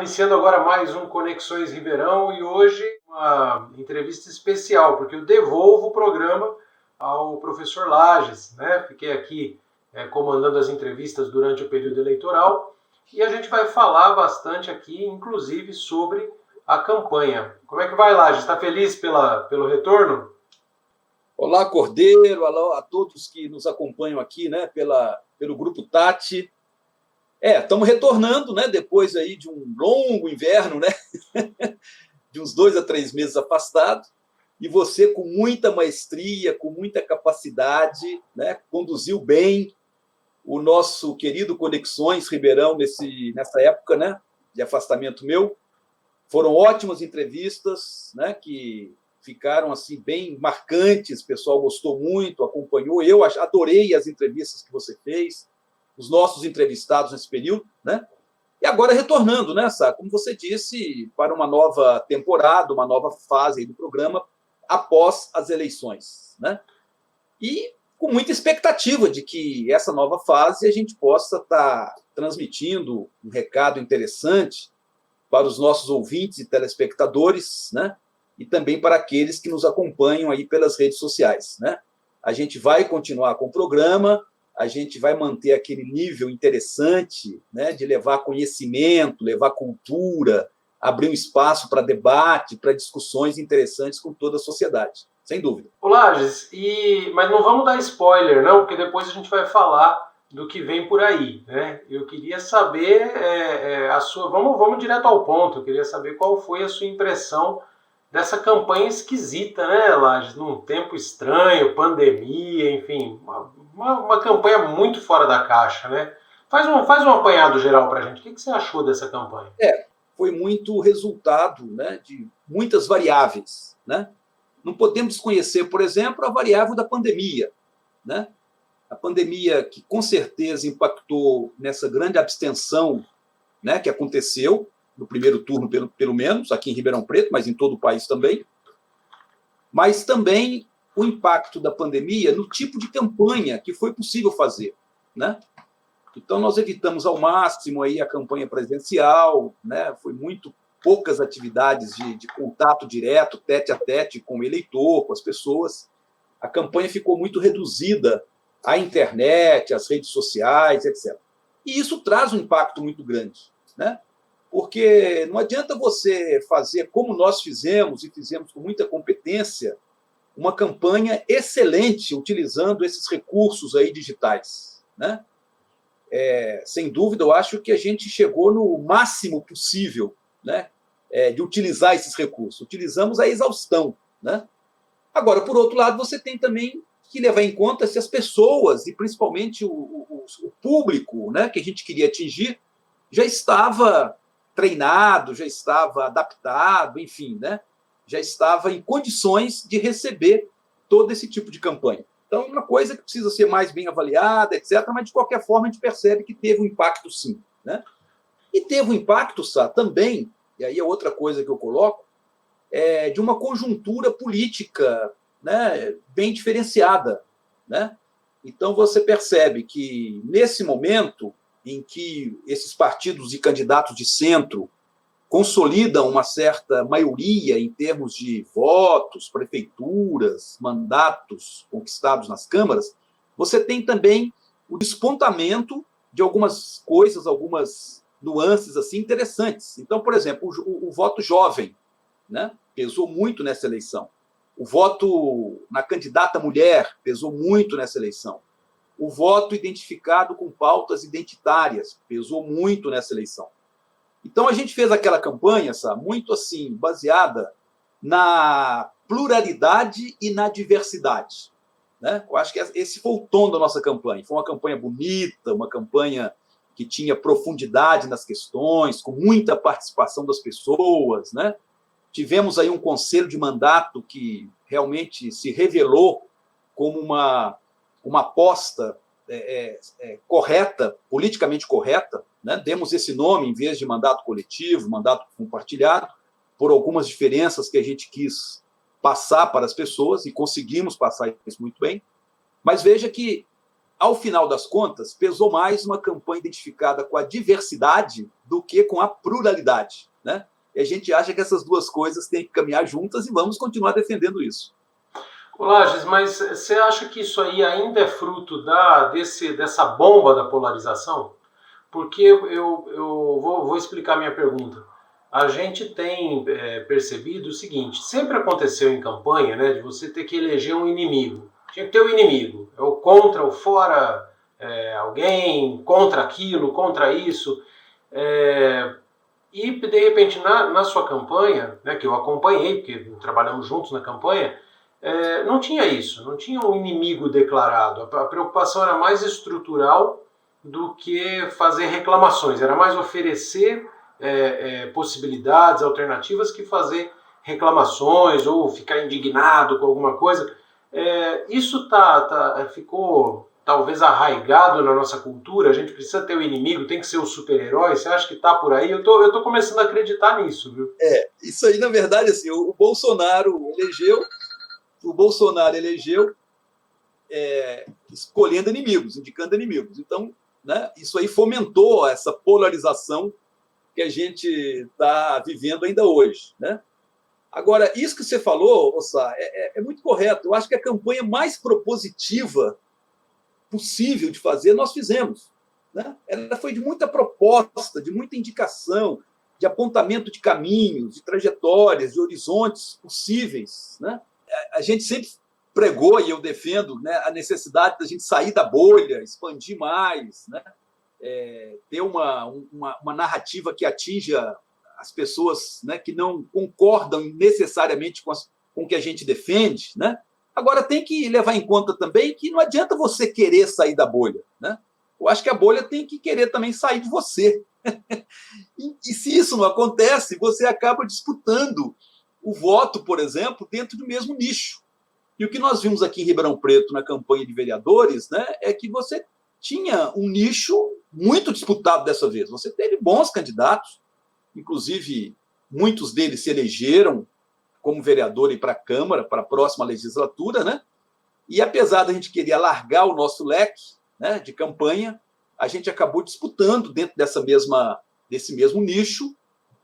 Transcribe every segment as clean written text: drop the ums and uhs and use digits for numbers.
iniciando agora mais um Conexões Ribeirão e hoje uma entrevista especial, porque eu devolvo o programa ao professor Lages, né? Fiquei aqui comandando as entrevistas durante o período eleitoral e a gente vai falar bastante aqui, inclusive, sobre a campanha. Como é que vai, Lages? Está feliz pelo retorno? Olá, Cordeiro, olá a todos que nos acompanham aqui, né, pelo Grupo Tati. Estamos retornando, né, depois aí de um longo inverno, né, de uns 2 a 3 meses afastado, e você com muita maestria, com muita capacidade, né, conduziu bem o nosso querido Conexões Ribeirão nessa época, né, de afastamento meu. Foram ótimas entrevistas, né, que ficaram assim bem marcantes, o pessoal gostou muito, acompanhou. Eu adorei as entrevistas que você fez, os nossos entrevistados nesse período, né? E agora retornando, né, Sá, como você disse, para uma nova temporada, uma nova fase do programa após as eleições, né? E com muita expectativa de que essa nova fase a gente possa estar transmitindo um recado interessante para os nossos ouvintes e telespectadores, né? E também para aqueles que nos acompanham aí pelas redes sociais, né? A gente vai continuar com o programa, a gente vai manter aquele nível interessante, né, de levar conhecimento, levar cultura, abrir um espaço para debate, para discussões interessantes com toda a sociedade, sem dúvida. Ô Lages, mas não vamos dar spoiler, não, porque depois a gente vai falar do que vem por aí, né? Eu queria saber a sua... Vamos direto ao ponto, eu queria saber qual foi a sua impressão dessa campanha esquisita, né, Lages? Num tempo estranho, pandemia, enfim, uma campanha muito fora da caixa, né? Faz um apanhado geral pra gente. O que você achou dessa campanha? Foi muito resultado, né, de muitas variáveis, né? Não podemos desconhecer, por exemplo, a variável da pandemia, né? A pandemia que com certeza impactou nessa grande abstenção, né, que aconteceu no primeiro turno, pelo menos aqui em Ribeirão Preto, mas em todo o país também. Mas também o impacto da pandemia no tipo de campanha que foi possível fazer, né? Então, nós evitamos ao máximo aí a campanha presidencial, né? Foi muito poucas atividades de contato direto, tete a tete com o eleitor, com as pessoas. A campanha ficou muito reduzida à internet, às redes sociais, etc. E isso traz um impacto muito grande, né? Porque não adianta você fazer como nós fizemos, e fizemos com muita competência, uma campanha excelente utilizando esses recursos aí digitais, né? Sem dúvida, eu acho que a gente chegou no máximo possível, né, de utilizar esses recursos. Utilizamos a exaustão, né? Agora, por outro lado, você tem também que levar em conta se as pessoas, e principalmente o público, né, que a gente queria atingir, já estava treinado, já estava adaptado, enfim, né, já estava em condições de receber todo esse tipo de campanha. Então, uma coisa que precisa ser mais bem avaliada, etc., mas, de qualquer forma, a gente percebe que teve um impacto, sim, né? E teve um impacto, Sá, também, e aí é outra coisa que eu coloco, de uma conjuntura política, né, bem diferenciada, né? Então, você percebe que, nesse momento em que esses partidos e candidatos de centro consolidam uma certa maioria em termos de votos, prefeituras, mandatos conquistados nas câmaras, você tem também o despontamento de algumas coisas, algumas nuances assim interessantes. Então, por exemplo, o voto jovem, né, pesou muito nessa eleição. O voto na candidata mulher pesou muito nessa eleição. O voto identificado com pautas identitárias pesou muito nessa eleição. Então, a gente fez aquela campanha, sabe, muito assim, baseada na pluralidade e na diversidade, né? Eu acho que esse foi o tom da nossa campanha. Foi uma campanha bonita, uma campanha que tinha profundidade nas questões, com muita participação das pessoas, né? Tivemos aí um conselho de mandato que realmente se revelou como uma aposta correta, politicamente correta, né? Demos esse nome em vez de mandato coletivo, mandato compartilhado, por algumas diferenças que a gente quis passar para as pessoas, e conseguimos passar isso muito bem. Mas veja que ao final das contas, pesou mais uma campanha identificada com a diversidade do que com a pluralidade, né? E a gente acha que essas duas coisas têm que caminhar juntas e vamos continuar defendendo isso. Lages, mas você acha que isso aí ainda é fruto dessa bomba da polarização? Porque eu vou explicar minha pergunta. A gente tem percebido o seguinte, sempre aconteceu em campanha, né, de você ter que eleger um inimigo. Tinha que ter o inimigo, é o contra, o fora, alguém, contra aquilo, contra isso. E, de repente, na sua campanha, né, que eu acompanhei, porque trabalhamos juntos na campanha, não tinha isso, não tinha um inimigo declarado. A preocupação era mais estrutural do que fazer reclamações, era mais oferecer possibilidades, alternativas, que fazer reclamações ou ficar indignado com alguma coisa. Isso ficou talvez arraigado na nossa cultura, a gente precisa ter o inimigo, tem que ser o super-herói. Você acha que está por aí? Eu tô começando a acreditar nisso, viu? Isso aí, na verdade, assim, o Bolsonaro elegeu escolhendo inimigos, indicando inimigos. Então, né, isso aí fomentou essa polarização que a gente está vivendo ainda hoje, né? Agora, isso que você falou, Ossá, é muito correto. Eu acho que a campanha mais propositiva possível de fazer, nós fizemos, né? Ela foi de muita proposta, de muita indicação, de apontamento de caminhos, de trajetórias, de horizontes possíveis, né? A gente sempre pregou, e eu defendo, né, a necessidade da gente sair da bolha, expandir mais, né? Ter uma narrativa que atinja as pessoas, né, que não concordam necessariamente com o que a gente defende, né? Agora, tem que levar em conta também que não adianta você querer sair da bolha, né? Eu acho que a bolha tem que querer também sair de você. E se isso não acontece, você acaba disputando o voto, por exemplo, dentro do mesmo nicho. E o que nós vimos aqui em Ribeirão Preto na campanha de vereadores, né, é que você tinha um nicho muito disputado dessa vez. Você teve bons candidatos, inclusive muitos deles se elegeram como vereador e para a Câmara, para a próxima legislatura, né? E apesar da gente querer alargar o nosso leque, né, de campanha, a gente acabou disputando dentro desse mesmo nicho,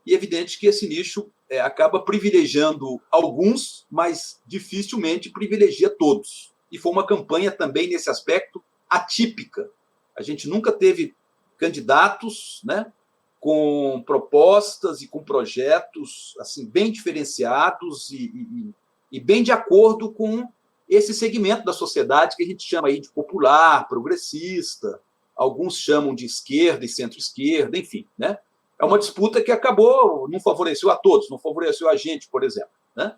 e é evidente que esse nicho acaba privilegiando alguns, mas dificilmente privilegia todos. E foi uma campanha também, nesse aspecto, atípica. A gente nunca teve candidatos, né, com propostas e com projetos assim, bem diferenciados e bem de acordo com esse segmento da sociedade que a gente chama aí de popular, progressista, alguns chamam de esquerda e centro-esquerda, enfim, né? É uma disputa que acabou, não favoreceu a todos, não favoreceu a gente, por exemplo, né?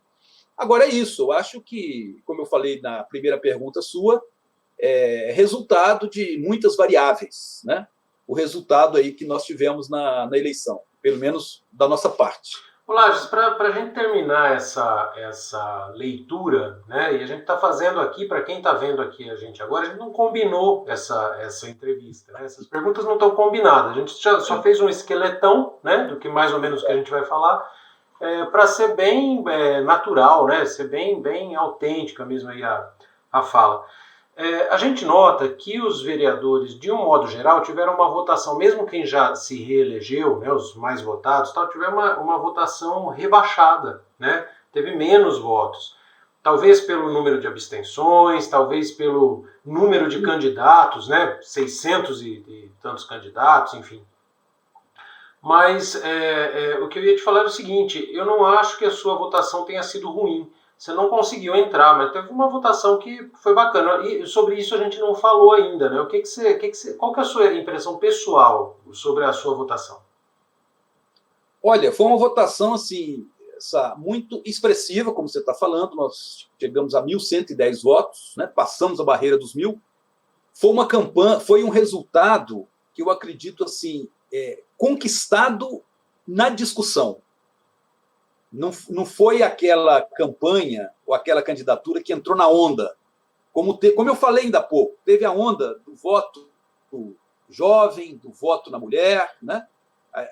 Agora é isso, eu acho que, como eu falei na primeira pergunta sua, é resultado de muitas variáveis, né? O resultado aí que nós tivemos na eleição, pelo menos da nossa parte. Lages, para a gente terminar essa leitura, né, e a gente está fazendo aqui, para quem está vendo aqui a gente agora, a gente não combinou essa entrevista, né? Essas perguntas não estão combinadas, a gente só fez um esqueletão, né, do que mais ou menos que a gente vai falar, para ser bem natural, né, ser bem autêntica mesmo aí a fala. A gente nota que os vereadores, de um modo geral, tiveram uma votação, mesmo quem já se reelegeu, né, os mais votados, tiveram uma votação rebaixada, né, teve menos votos. Talvez pelo número de abstenções, talvez pelo número de candidatos, né, 600 e tantos candidatos, enfim. Mas o que eu ia te falar é o seguinte, eu não acho que a sua votação tenha sido ruim. Você não conseguiu entrar, mas teve uma votação que foi bacana. E sobre isso a gente não falou ainda, né? Qual que é a sua impressão pessoal sobre a sua votação? Olha, foi uma votação assim, muito expressiva, como você está falando. Nós chegamos a 1.110 votos, né? Passamos a barreira dos 1.000. Foi uma campanha, foi um resultado que eu acredito assim, conquistado na discussão. Não foi aquela campanha ou aquela candidatura que entrou na onda. Como eu falei ainda há pouco, teve a onda do voto jovem, do voto na mulher, né?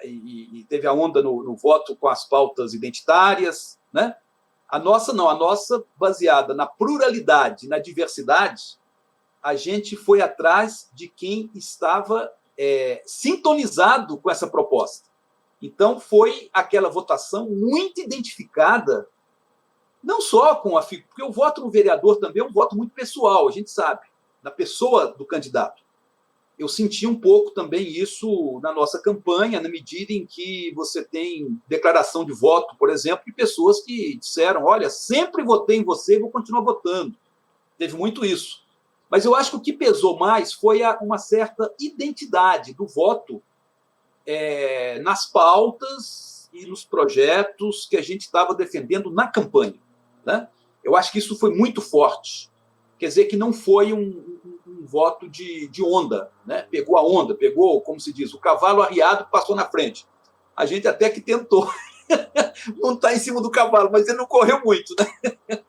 E teve a onda no voto com as pautas identitárias, né? A nossa não, a nossa baseada na pluralidade, na diversidade, a gente foi atrás de quem estava sintonizado com essa proposta. Então, foi aquela votação muito identificada, não só com a figura, porque o voto no vereador também é um voto muito pessoal, a gente sabe, da pessoa do candidato. Eu senti um pouco também isso na nossa campanha, na medida em que você tem declaração de voto, por exemplo, de pessoas que disseram: olha, sempre votei em você e vou continuar votando. Teve muito isso. Mas eu acho que o que pesou mais foi uma certa identidade do voto nas pautas e nos projetos que a gente estava defendendo na campanha, né? Eu acho que isso foi muito forte. Quer dizer que não foi um voto de onda, né? Pegou a onda, pegou, como se diz, o cavalo arriado passou na frente. A gente até que tentou montar em cima do cavalo, mas ele não correu muito, né?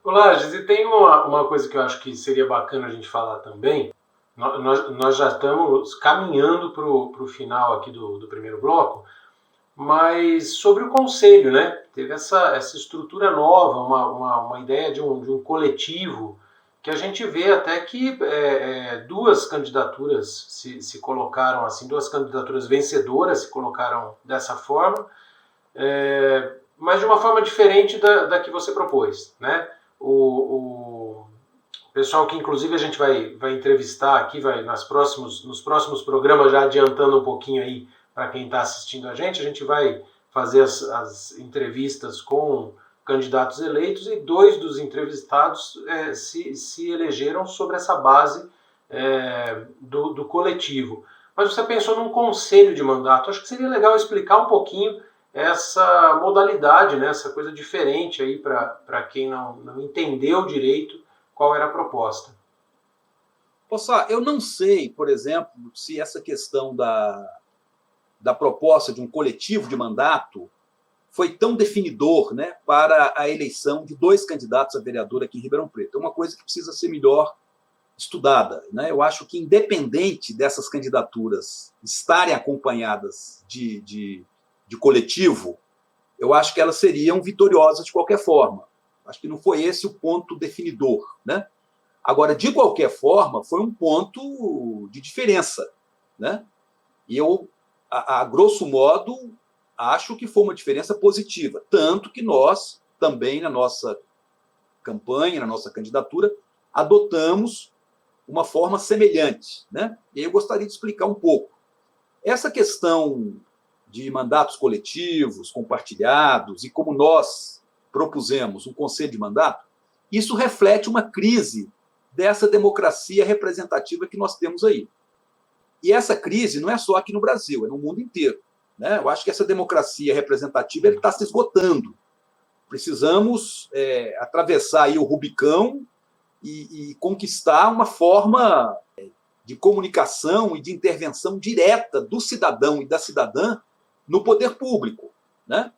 Lages, e tem uma coisa que eu acho que seria bacana a gente falar também. Nós já estamos caminhando para o final aqui do primeiro bloco, mas sobre o conselho, né? Teve essa estrutura nova, uma ideia de um coletivo, que a gente vê até que duas candidaturas se colocaram assim, duas candidaturas vencedoras se colocaram dessa forma, mas de uma forma diferente da que você propôs, né? O pessoal que inclusive a gente vai entrevistar aqui, nos próximos programas, já adiantando um pouquinho aí para quem está assistindo a gente vai fazer as entrevistas com candidatos eleitos, e dois dos entrevistados se elegeram sobre essa base do coletivo. Mas você pensou num conselho de mandato. Acho que seria legal explicar um pouquinho essa modalidade, né, essa coisa diferente aí para quem não entendeu direito qual era a proposta. Poxa, eu não sei, por exemplo, se essa questão da proposta de um coletivo de mandato foi tão definidor, né, para a eleição de dois candidatos a vereador aqui em Ribeirão Preto. É uma coisa que precisa ser melhor estudada, né? Eu acho que, independente dessas candidaturas estarem acompanhadas de coletivo, eu acho que elas seriam vitoriosas de qualquer forma. Acho que não foi esse o ponto definidor, né? Agora, de qualquer forma, foi um ponto de diferença, né? E eu, a grosso modo, acho que foi uma diferença positiva. Tanto que nós, também na nossa campanha, na nossa candidatura, adotamos uma forma semelhante, né? E aí eu gostaria de explicar um pouco. Essa questão de mandatos coletivos, compartilhados, e como nós propusemos um conselho de mandato, isso reflete uma crise dessa democracia representativa que nós temos aí. E essa crise não é só aqui no Brasil, é no mundo inteiro, né? Eu acho que essa democracia representativa está se esgotando. Precisamos atravessar aí o Rubicão e conquistar uma forma de comunicação e de intervenção direta do cidadão e da cidadã no poder público, né?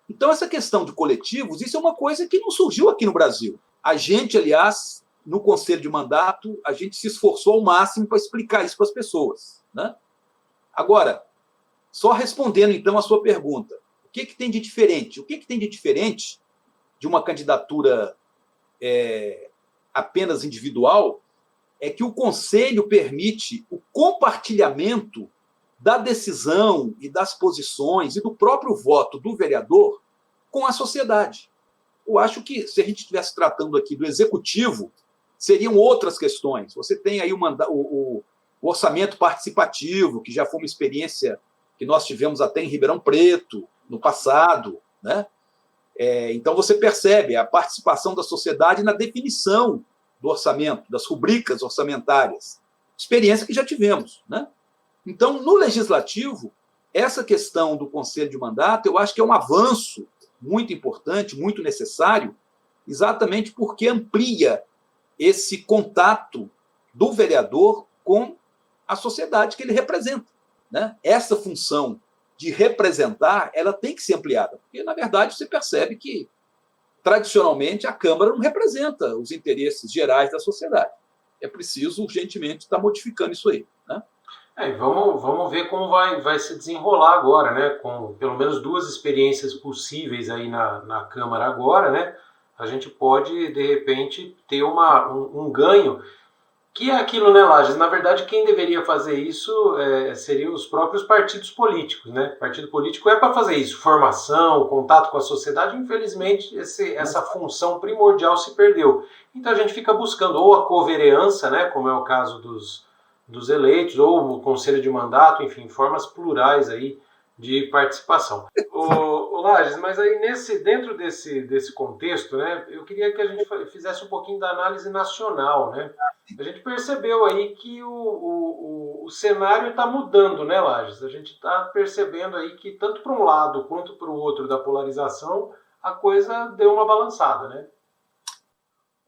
Então, essa questão de coletivos, isso é uma coisa que não surgiu aqui no Brasil. A gente, aliás, no Conselho de Mandato, a gente se esforçou ao máximo para explicar isso para as pessoas, né? Agora, só respondendo, então, a sua pergunta, o que tem de diferente? O que tem de diferente de uma candidatura apenas individual é que o Conselho permite o compartilhamento da decisão e das posições e do próprio voto do vereador com a sociedade. Eu acho que, se a gente estivesse tratando aqui do executivo, seriam outras questões. Você tem aí o orçamento participativo, que já foi uma experiência que nós tivemos até em Ribeirão Preto, no passado, né? Então, você percebe a participação da sociedade na definição do orçamento, das rubricas orçamentárias. Experiência que já tivemos, né? Então, no legislativo, essa questão do conselho de mandato, eu acho que é um avanço muito importante, muito necessário, exatamente porque amplia esse contato do vereador com a sociedade que ele representa, né? Essa função de representar, ela tem que ser ampliada, porque, na verdade, você percebe que, tradicionalmente, a Câmara não representa os interesses gerais da sociedade. É preciso, urgentemente, estar modificando isso aí, né? E vamos ver como vai se desenrolar agora, né? Com pelo menos duas experiências possíveis aí na Câmara agora, né? A gente pode, de repente, ter um ganho. Que é aquilo, né, Lages? Na verdade, quem deveria fazer isso seriam os próprios partidos políticos, né? Partido político é para fazer isso, formação, contato com a sociedade. Infelizmente, essa função primordial se perdeu. Então a gente fica buscando ou a covereança, né, como é o caso dos eleitos, ou o conselho de mandato, enfim, formas plurais aí de participação. O Lages, mas aí dentro desse contexto, né, eu queria que a gente fizesse um pouquinho da análise nacional, né? A gente percebeu aí que o cenário está mudando, né, Lages? A gente está percebendo aí que tanto para um lado quanto para o outro da polarização, a coisa deu uma balançada, né?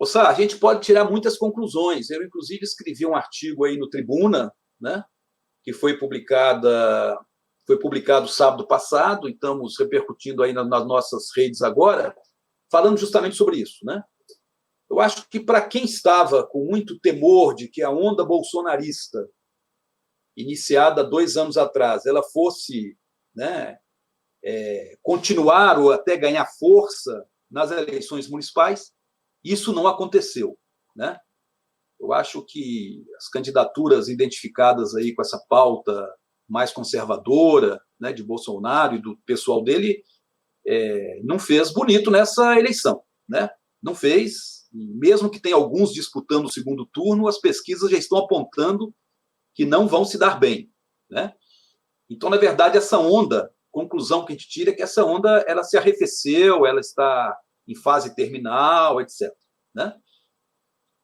Sá, a gente pode tirar muitas conclusões. Eu, inclusive, escrevi um artigo aí no Tribuna, né, que foi publicado sábado passado, e estamos repercutindo aí nas nossas redes agora, falando justamente sobre isso, né? Eu acho que para quem estava com muito temor de que a onda bolsonarista, iniciada 2 anos atrás, ela fosse, né, continuar ou até ganhar força nas eleições municipais, isso não aconteceu, né? Eu acho que as candidaturas identificadas aí com essa pauta mais conservadora, né, de Bolsonaro e do pessoal dele, não fez bonito nessa eleição, né? Não fez. Mesmo que tenha alguns disputando o segundo turno, as pesquisas já estão apontando que não vão se dar bem, né? Então, na verdade, essa onda, conclusão que a gente tira é que essa onda ela se arrefeceu, ela está em fase terminal, etc. Né?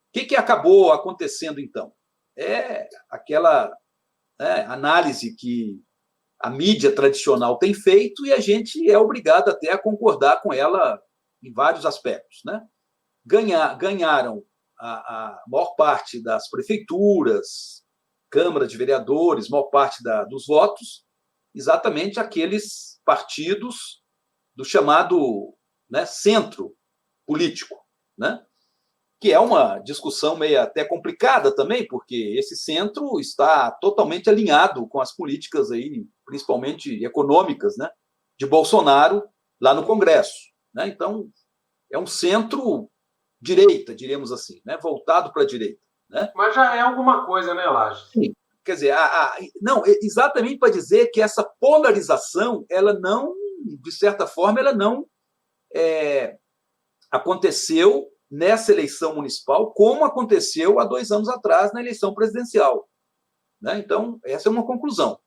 O que acabou acontecendo, então? É aquela, né, análise que a mídia tradicional tem feito e a gente é obrigado até a concordar com ela em vários aspectos. Né? Ganharam a maior parte das prefeituras, Câmara de Vereadores, maior parte dos votos, exatamente aqueles partidos do chamado, né, centro político, né? Que é uma discussão meio até complicada também, porque esse centro está totalmente alinhado com as políticas aí, principalmente econômicas, né, de Bolsonaro lá no Congresso, né? Então, é um centro-direita, diríamos assim, né, voltado para a direita, né? Mas já é alguma coisa, né, Lages? Sim. Quer dizer, não, exatamente para dizer que essa polarização, ela não, de certa forma, ela não aconteceu nessa eleição municipal, como aconteceu há 2 anos atrás na eleição presidencial. Né? Então, essa é uma conclusão.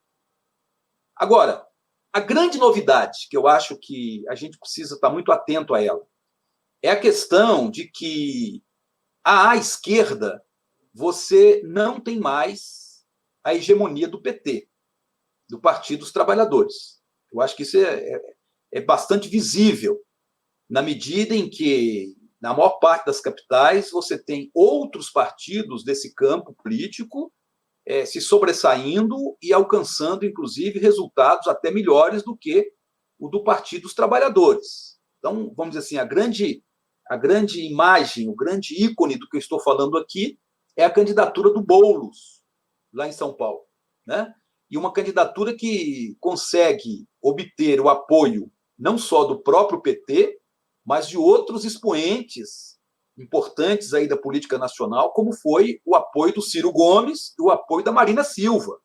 Agora, a grande novidade, que eu acho que a gente precisa estar muito atento a ela, é a questão de que à esquerda você não tem mais a hegemonia do PT, do Partido dos Trabalhadores. Eu acho que isso é bastante visível, na medida em que, na maior parte das capitais, você tem outros partidos desse campo político se sobressaindo e alcançando, inclusive, resultados até melhores do que o do Partido dos Trabalhadores. Então, vamos dizer assim, a grande imagem, o grande ícone do que eu estou falando aqui é a candidatura do Boulos, lá em São Paulo, né? E uma candidatura que consegue obter o apoio não só do próprio PT, mas de outros expoentes importantes aí da política nacional, como foi o apoio do Ciro Gomes e o apoio da Marina Silva.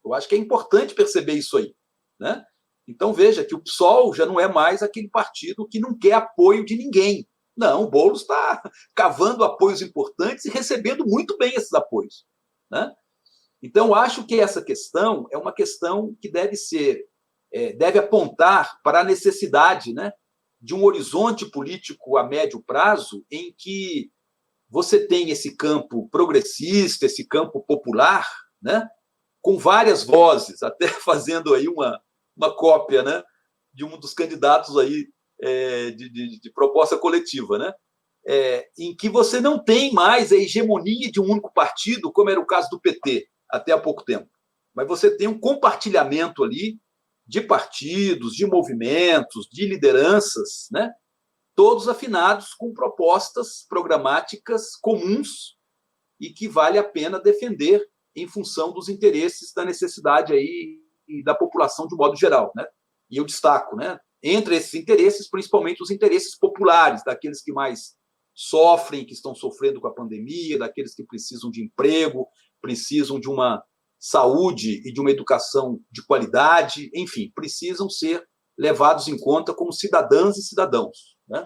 Eu acho que é importante perceber isso aí, né? Então, veja que o PSOL já não é mais aquele partido que não quer apoio de ninguém. Não, o Boulos está cavando apoios importantes e recebendo muito bem esses apoios, né? Então, acho que essa questão é uma questão que deve apontar para a necessidade, né, de um horizonte político a médio prazo em que você tem esse campo progressista, esse campo popular, né, com várias vozes, até fazendo aí uma cópia, né, de um dos candidatos aí de proposta coletiva, né, em que você não tem mais a hegemonia de um único partido, como era o caso do PT até há pouco tempo, mas você tem um compartilhamento ali de partidos, de movimentos, de lideranças, né, todos afinados com propostas programáticas comuns e que vale a pena defender em função dos interesses da necessidade aí e da população de um modo geral, né? E eu destaco, né, entre esses interesses, principalmente os interesses populares, daqueles que mais sofrem, que estão sofrendo com a pandemia, daqueles que precisam de emprego, precisam de uma saúde e de uma educação de qualidade, enfim, precisam ser levados em conta como cidadãs e cidadãos, né?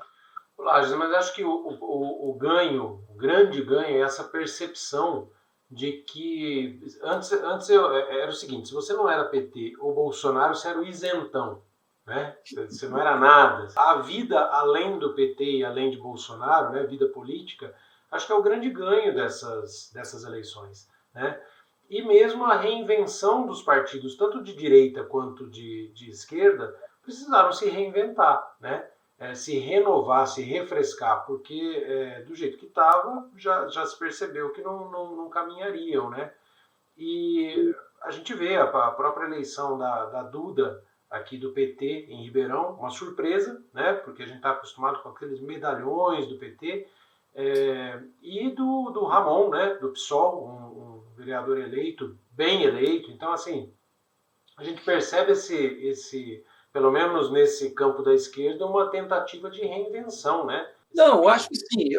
Lages, mas acho que o ganho, o grande ganho é essa percepção de que antes era o seguinte: se você não era PT ou Bolsonaro, você era o isentão, né? Você não era nada. A vida além do PT e além de Bolsonaro, né, vida política, acho que é o grande ganho dessas eleições, né? E mesmo a reinvenção dos partidos, tanto de direita quanto de esquerda, precisaram se reinventar, né? Se renovar, se refrescar, porque do jeito que estava, já se percebeu que não caminhariam, né? E a gente vê a própria eleição da Duda aqui do PT em Ribeirão, uma surpresa, né? Porque a gente está acostumado com aqueles medalhões do PT, e do Ramon, né? Do PSOL, um vereador eleito, bem eleito. Então, assim, a gente percebe pelo menos nesse campo da esquerda, uma tentativa de reinvenção, né? Não, eu acho que sim.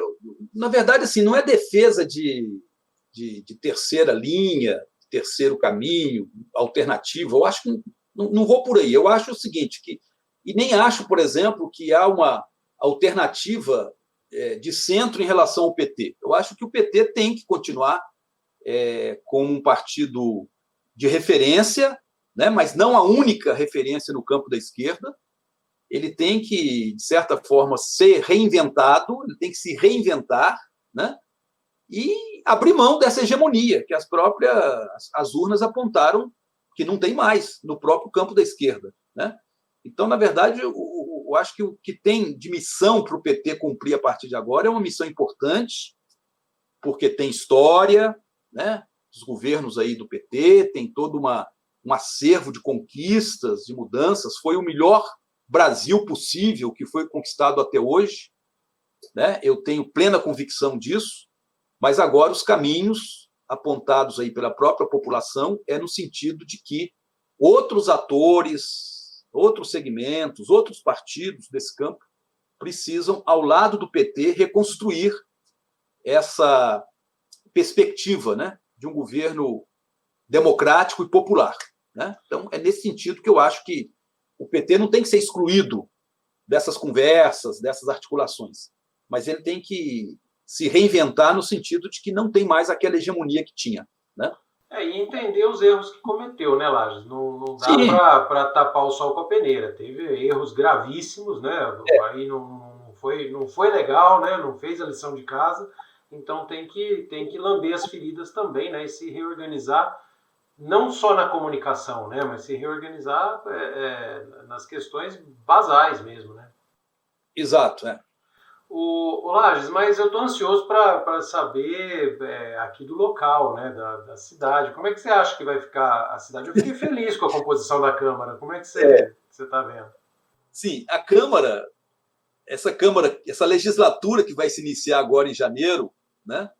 Na verdade, assim, não é defesa de terceira linha, terceiro caminho, alternativa. Eu acho que não vou por aí. Eu acho o seguinte, e nem acho, por exemplo, que há uma alternativa de centro em relação ao PT. Eu acho que o PT tem que continuar como um partido de referência, né, mas não a única referência no campo da esquerda. Ele tem que, de certa forma, ser reinventado, ele tem que se reinventar, né, e abrir mão dessa hegemonia que as urnas apontaram que não tem mais no próprio campo da esquerda, né? Então, na verdade, eu acho que o que tem de missão para o PT cumprir a partir de agora é uma missão importante, porque tem história, né? Os governos aí do PT tem todo um acervo de conquistas, de mudanças. Foi o melhor Brasil possível que foi conquistado até hoje, né? Eu tenho plena convicção disso, mas agora os caminhos apontados aí pela própria população é no sentido de que outros atores, outros segmentos, outros partidos desse campo precisam, ao lado do PT, reconstruir essa perspectiva, né, de um governo democrático e popular, né? Então, é nesse sentido que eu acho que o PT não tem que ser excluído dessas conversas, dessas articulações, mas ele tem que se reinventar no sentido de que não tem mais aquela hegemonia que tinha, né? E entender os erros que cometeu, né, Lages? Não dá para tapar o sol com a peneira. Teve erros gravíssimos, né? Aí não foi legal, né? Não fez a lição de casa. Então tem que lamber as feridas também, né? E se reorganizar, não só na comunicação, né? Mas se reorganizar nas questões basais mesmo, né? Exato, O Lages, mas eu estou ansioso para saber aqui do local, né, da cidade. Como é que você acha que vai ficar a cidade? Eu fiquei feliz com a composição da Câmara. Como é que você está vendo? Sim, essa legislatura que vai se iniciar agora em janeiro, né,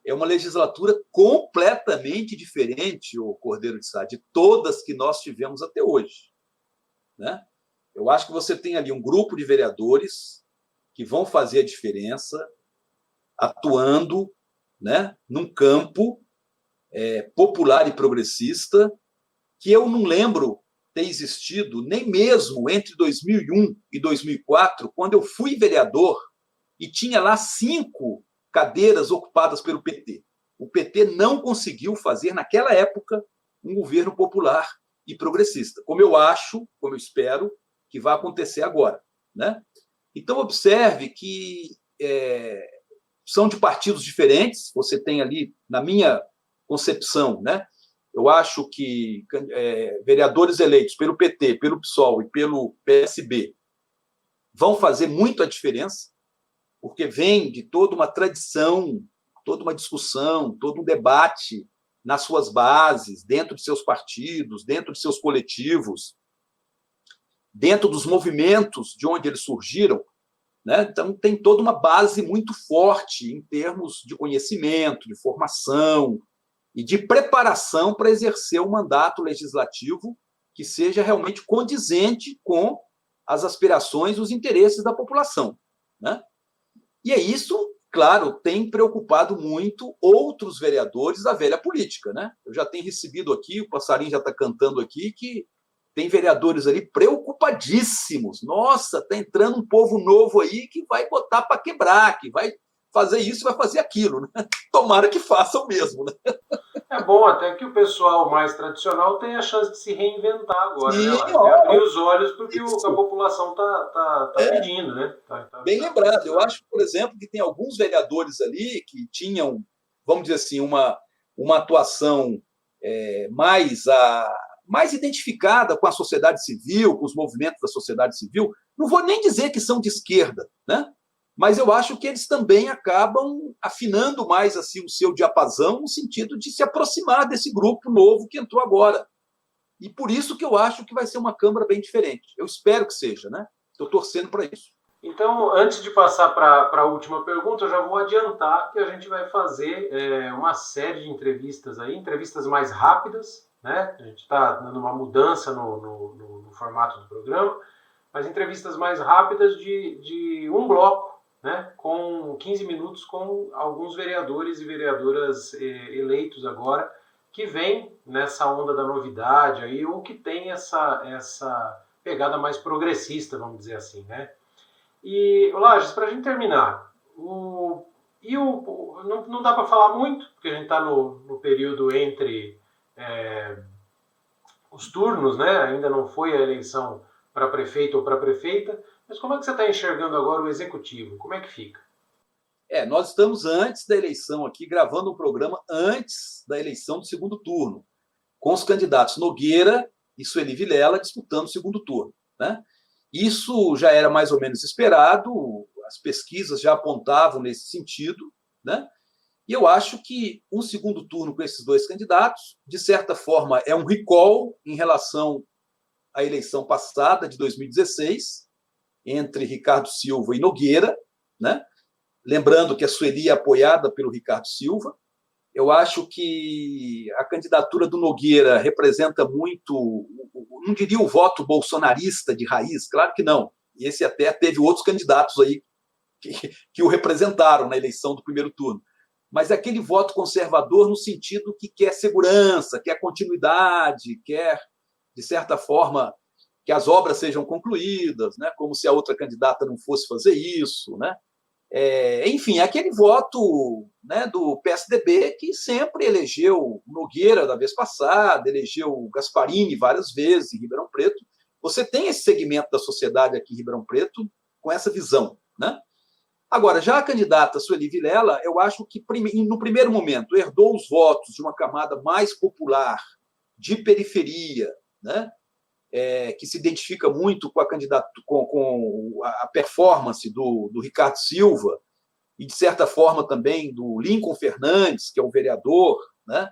é uma legislatura completamente diferente, o Cordeiro de Sá, de todas que nós tivemos até hoje, né? Eu acho que você tem ali um grupo de vereadores que vão fazer a diferença, atuando, né, num campo popular e progressista que eu não lembro ter existido nem mesmo entre 2001 e 2004, quando eu fui vereador e tinha lá 5 cadeiras ocupadas pelo PT. O PT não conseguiu fazer, naquela época, um governo popular e progressista, como eu acho, como eu espero, que vai acontecer agora, né? Então, observe que são de partidos diferentes. Você tem ali, na minha concepção, né, eu acho que vereadores eleitos pelo PT, pelo PSOL e pelo PSB vão fazer muito a diferença, porque vem de toda uma tradição, toda uma discussão, todo um debate nas suas bases, dentro de seus partidos, dentro de seus coletivos, dentro dos movimentos de onde eles surgiram, né? Então, tem toda uma base muito forte em termos de conhecimento, de formação e de preparação para exercer um mandato legislativo que seja realmente condizente com as aspirações e os interesses da população, né? E é isso, claro, tem preocupado muito outros vereadores da velha política, né? Eu já tenho recebido aqui, o passarinho já está cantando aqui, que tem vereadores ali preocupadíssimos. Nossa, está entrando um povo novo aí que vai botar para quebrar, que vai fazer isso, vai fazer aquilo, né? Tomara que façam mesmo, né? É bom até que o pessoal mais tradicional tenha a chance de se reinventar agora, né, Sim, Lages? De ó, abrir os olhos para o que a isso. população tá pedindo, né? Bem Tá lembrado. Eu precisando. acho, por exemplo, que tem alguns vereadores ali que tinham, vamos dizer assim, uma atuação mais identificada com a sociedade civil, com os movimentos da sociedade civil. Não vou nem dizer que são de esquerda, né? Mas eu acho que eles também acabam afinando mais assim o seu diapasão no sentido de se aproximar desse grupo novo que entrou agora. E por isso que eu acho que vai ser uma Câmara bem diferente. Eu espero que seja, né? Estou torcendo para isso. Então, antes de passar para a última pergunta, eu já vou adiantar que a gente vai fazer uma série de entrevistas aí, entrevistas mais rápidas, né? A gente está dando uma mudança no formato do programa, mas entrevistas mais rápidas de um bloco, né? Com 15 minutos com alguns vereadores e vereadoras eleitos agora, que vêm nessa onda da novidade aí, ou que tem essa pegada mais progressista, vamos dizer assim, né? E, Lages, para a gente terminar, não dá para falar muito, porque a gente está no período entre os turnos, né? Ainda não foi a eleição para prefeito ou para prefeita, mas como é que você está enxergando agora o executivo? Como é que fica? Nós estamos antes da eleição aqui, gravando um programa antes da eleição do segundo turno, com os candidatos Nogueira e Sueli Vilela disputando o segundo turno, né? Isso já era mais ou menos esperado, as pesquisas já apontavam nesse sentido, né? E eu acho que um segundo turno com esses dois candidatos, de certa forma, é um recall em relação à eleição passada, de 2016, entre Ricardo Silva e Nogueira, né? Lembrando que a Sueli é apoiada pelo Ricardo Silva. Eu acho que a candidatura do Nogueira representa muito, não diria o voto bolsonarista de raiz, claro que não. E esse até teve outros candidatos aí que o representaram na eleição do primeiro turno. Mas é aquele voto conservador no sentido que quer segurança, quer continuidade, quer, de certa forma, que as obras sejam concluídas, né? Como se a outra candidata não fosse fazer isso, né? Enfim, aquele voto, né, do PSDB que sempre elegeu Nogueira da vez passada, elegeu Gasparini várias vezes em Ribeirão Preto. Você tem esse segmento da sociedade aqui em Ribeirão Preto com essa visão, né? Agora, já a candidata Sueli Vilela, eu acho que no primeiro momento herdou os votos de uma camada mais popular, de periferia, né? Que se identifica muito com a candidata, com a performance do Ricardo Silva e, de certa forma, também do Lincoln Fernandes, que é o vereador, né?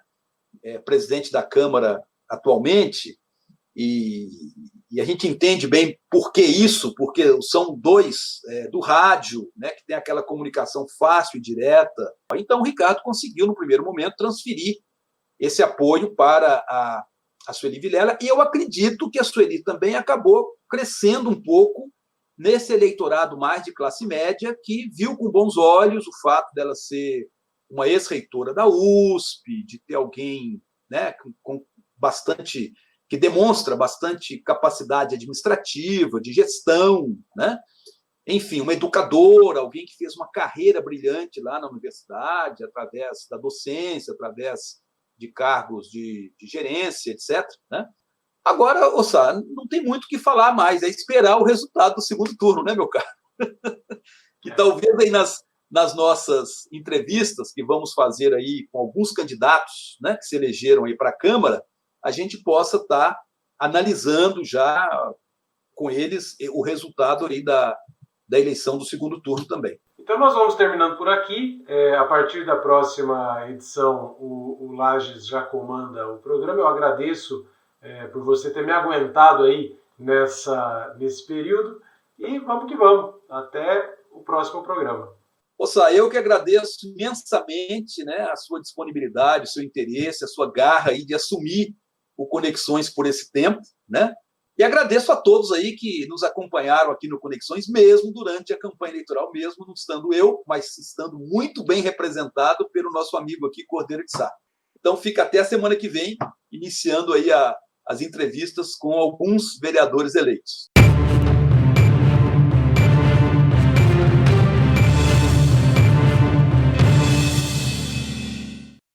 Presidente da Câmara atualmente, e a gente entende bem por que isso, porque são dois do rádio, né, que tem aquela comunicação fácil e direta. Então, o Ricardo conseguiu, no primeiro momento, transferir esse apoio para a Sueli Vilela, e eu acredito que a Sueli também acabou crescendo um pouco nesse eleitorado mais de classe média, que viu com bons olhos o fato dela ser uma ex-reitora da USP, de ter alguém, né, com bastante, que demonstra bastante capacidade administrativa, de gestão, né? Enfim, uma educadora, alguém que fez uma carreira brilhante lá na universidade, através da docência, através de cargos de gerência, etc. Né? Agora, Ossá, não tem muito o que falar mais, é esperar o resultado do segundo turno, né, meu caro? Que talvez aí nas nossas entrevistas que vamos fazer aí com alguns candidatos, né, que se elegeram aí para a Câmara, a gente possa estar analisando já com eles o resultado aí da eleição do segundo turno também. Então nós vamos terminando por aqui. A partir da próxima edição, o Lages já comanda o programa. Eu agradeço por você ter me aguentado aí nesse período. E vamos que vamos. Até o próximo programa. Ossá, eu que agradeço imensamente, né, a sua disponibilidade, o seu interesse, a sua garra aí de assumir o Conexões por esse tempo, né? E agradeço a todos aí que nos acompanharam aqui no Conexões, mesmo durante a campanha eleitoral, mesmo não estando eu, mas estando muito bem representado pelo nosso amigo aqui, Cordeiro de Sá. Então fica até a semana que vem, iniciando aí as entrevistas com alguns vereadores eleitos.